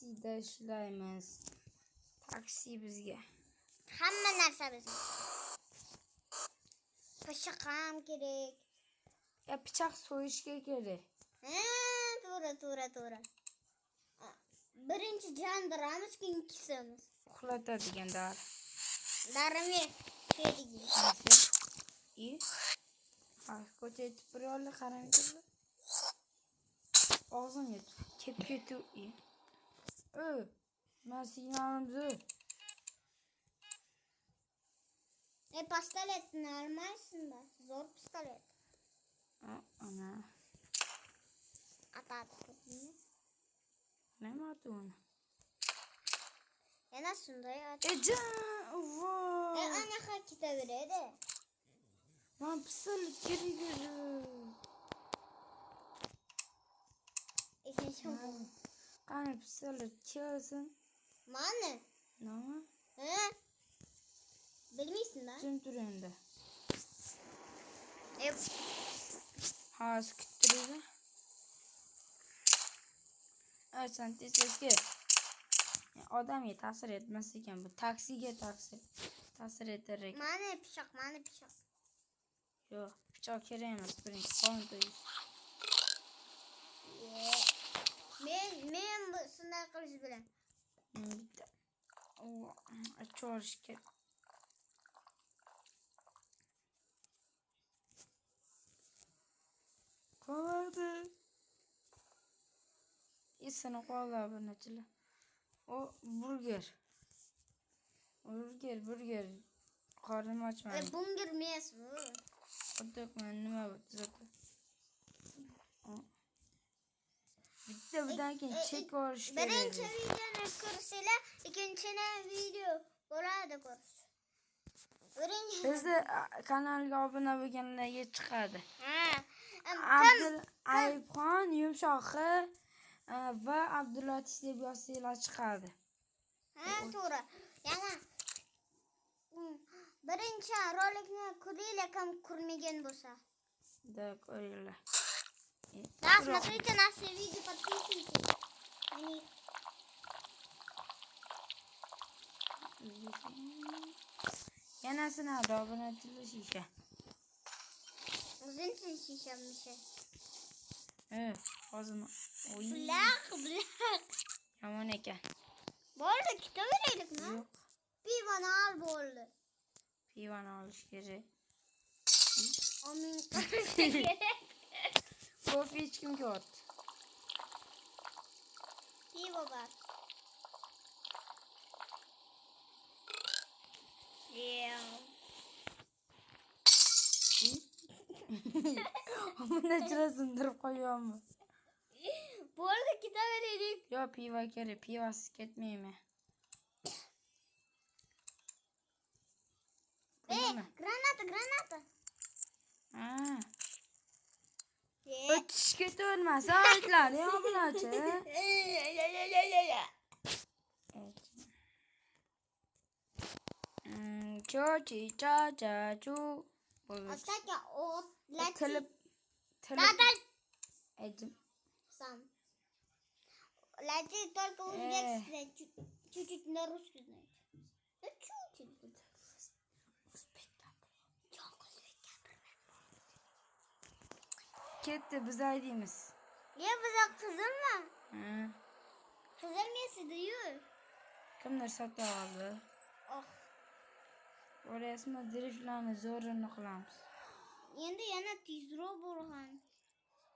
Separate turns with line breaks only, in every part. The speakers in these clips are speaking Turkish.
taksida ishlaymiz. Taksi bizga.
Hamma narsa bizga. Pichoq ham kerak.
Ya pichoq so'yishga kerak.
To'g'ri. Birinchi jandiramiz, ikkinchimiz.
Uxlatadigan dar.
Darimga keldik.
Ko'cha yetib bir yo'lda qaramanglar. Og'zimga kep-ketuv. Mashinamiz.
Pistoletni olmaysizmi? Zo'r pistolet.
Ana.
Atadi.
Nima atuni?
Yana shunday at.
Voy.
Anaqa ketaveradi.
Men pistolet kerak edi. Qani pistolet kelsin.
Mana.
Nima?
Bilmaysan-da?
Jim tur endi. Hozir kuttiradi. Aysan tezga. Odamga ta'sir etmas ekan bu. Taksiga ta'sir etar ekan.
Mana pichoq.
Yo'q, pichoq kerak emas. Birinchi qon to'yish.
Men shunday qilish bilan.
Achorish kerak. Qoladi. Isini qo'ylar bunachilar. O burger. Qornim ochmadi.
Burger emas bu.
Xuddi nima bo'ldi? Bittadan keyin chek olish kerak.
Birinchi videoni ko'rsanglar, ikkinchini video bo'ladi ko'rish.
Bizni kanalga obuna bo'lganlarga chiqadi.
Abdul
Ayibxon Yumshoqi va Abdulatif deb yozsanglar chiqadi.
To'g'ri. Yana birinchi rolikni ko'ringlar, kim ko'rmagan bo'lsa.
Da ko'ringlar.
Смотрите наши видео, подписывайтесь.
Yana sinadi obunachilar shisha.
O'zinchi shishammish.
Hozirmi?
Black.
Yomon ekan.
Bo'ldi, ketaveraylikmi?
Yo'q.
Pivoni ol bo'ldi.
Pivoni olish kerak.
Amin kerak.
Kofe hech kimga ot.
Pivo bor.
Obunachilar sindirib qo'yyapmi?
Bo'ldi, ketaveraylik.
Yo'q, pivo kerak. Pivosiz ketmayman.
Granata.
O'tishga to'lmas, aytlar, obunachi. Chu.
Остатка от
Tilib.
Сам. Лати только узбекский, чуть-чуть на русский знает. Чуть-чуть.
Ketdi, biz aydimiz.
Biza qizilmi? Qizilmaysiz-yu.
Kimdir sotib oldi. Orasini driftlarni zo'rini qilamiz.
Endi yana tezroq bo'lgan.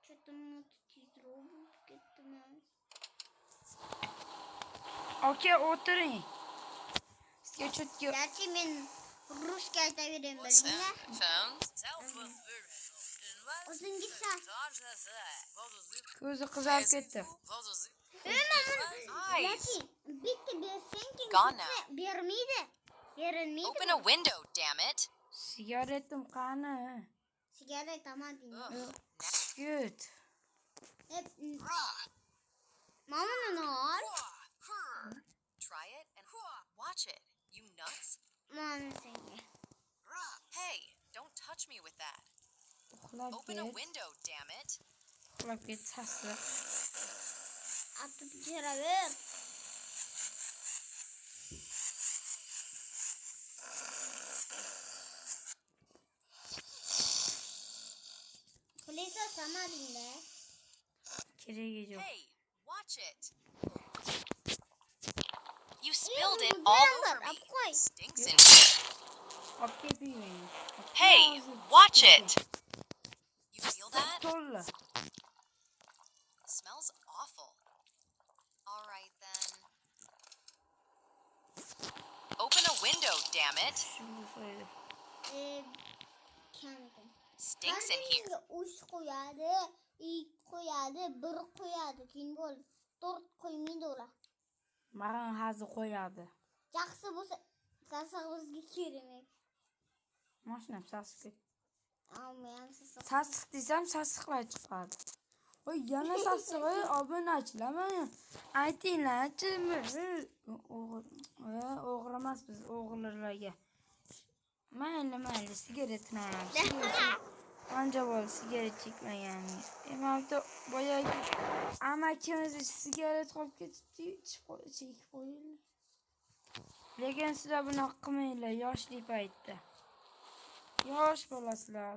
Cho'timi tezroq bo'lib ketdimi?
Aka, o'tiring. Sizga chutga.
Lati men ruscha aytaveraymi, bildingmi? O'zingiz
Ko'zi qizarib ketdi.
Lati, bitta bersang, bermaydi. Berilmaydi.
Open a window, damn it.
Sigaretim qani?
Sigaret tamading.
Good.
Mama ol.
Try it and watch it. You nuts?
Mama senga.
Hey, don't touch me with that. Open a window, damn it.
Uxlab ket, sasliq.
Atib beraver. qo'ymading-da.
Keragi yo'q.
Hey, watch it. You spilled it all over me. Stinks in here.
Olib kelib yeyman.
Hey, watch it. You feel that?
To'lla.
Smells awful. All right then. Open a window, damn it.
Shuni so'ydi.
Kam ekan.
Stinks in here.
Uch qo'yadi, ikki qo'yadi, bir qo'yadi. Keyin bo'ldi. 4 qo'ymaydi ular.
Ma'ran hazi qo'yadi.
Yaxshi bo'lsa, sassiq bizga kerak.
Mashinam sassiq.
Ammo ham sassiq.
Sassiq desam sassiqlar chiqadi. Voy yana sassiq, obunachilarmi? Aytinglar-chi. O'g'ri emas biz, o'g'illarga. Mayli, sigaretini olamiz. Ancha bo'ldi sigaret chekmaganimga. Mana boyagi amakimiz sigaret qolib ketibdi, chekib qo'yinglar. Lekin sizlar bunaqa qilmanglar yoshlik paytda. Yosh bo'lasizlar.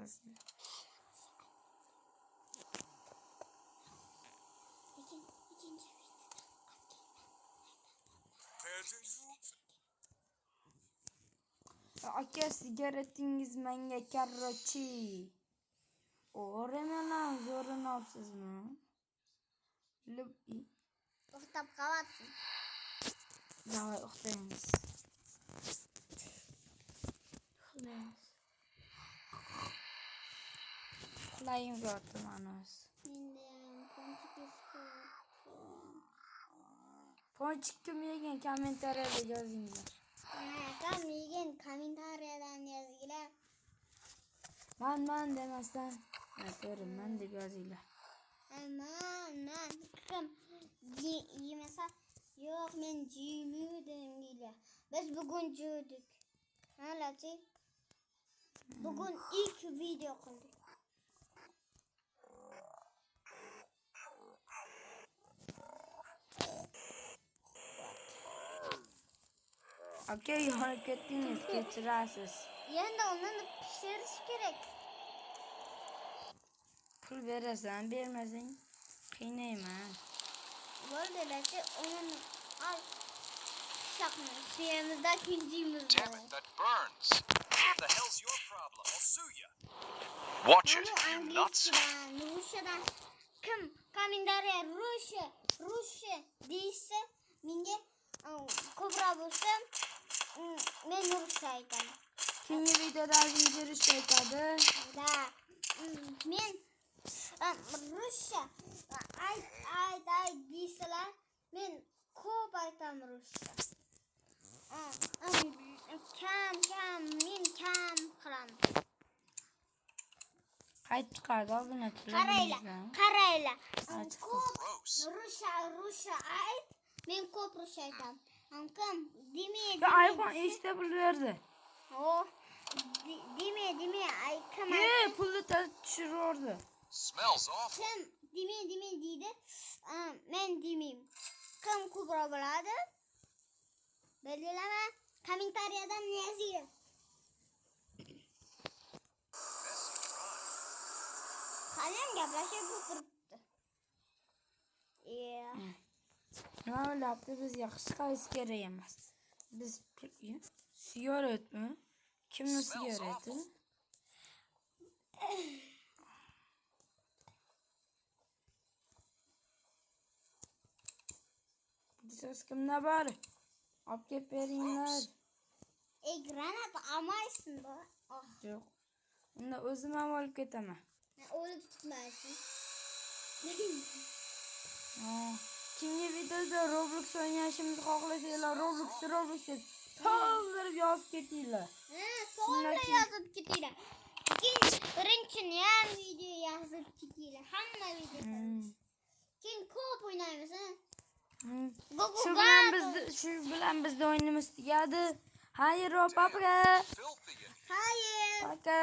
Aka sigaretingiz menga karrochi. O'g'riman, zo'rini olibsizmi?
To'xtab qolyapsiz.
Davay uxlaymiz. Uxlaymiz yo'qdim anos. Ponchik kim yegan kommentariyada yozinglar.
Kim yegan kommentariyadan yozinglar.
Man demasdan, ko'rman deb yozinglar.
Man kim yemasa yo'q men jiymidim deylar. Biz bugun jo'dik. Halachi. Bugun ilk video qildik.
Aka hareketiniz kechirasiz.
Endi uni pishirish kerak.
Pul berasan, bermasang qiynayman.
Bo'ldi-chi, uni al. Shaqni suyamizda kinjimiz.
Damn it, that burns. What the hell's your problem? I'll sue you. Watch it, you nuts.
Ruschadan kim kommentariya Ruscha deysa, menga ko'proq bo'lsa, men Ruscha aytaman.
Keyingi videoda o'zingiz Ruscha aytadi.
Da. Men Ruscha ayt deysalar, men ko'p aytaman Ruscha. Men kam qilaman.
Qayt chiqadi obunachilar.
Qaraylar. Ko'p
Gross.
Ruscha ayt, men ko'p Ruscha aytaman. Kim demaydi.
Ya iPhone eshitib pul berdi.
Deme ay kim
Pulni tushirdi.
Smells awful.
kim deme deydi. Men demayman. Kim ko'proq biladi? Belgilama kommentariyadan yozing. Qalam gaplashib turibdi.
Nima o'ylabdi, biz yaxshi qaysi kerak emas. Biz sigaretmi? Kimni sigareti? Siz kimda bor? Olib kelib beringlar.
Granat olmaysin bu.
Yo'q. Unda o'zim ham olib ketaman.
O'lib tutmaysin.
Keyingi videoda Roblox o'ynashimizni xohlasanglar, Roblox deb to'ldirib yozib ketinglar.
To'g'ri yozib ketinglar. Keyin birinchini ham video yozib ketinglar. Hamma video. Keyin ko'p o'ynaymiz,
Shu bilan bizda o'yinimiz tugadi. Hayır, papa.
Filthy.
Hayır.
Paka.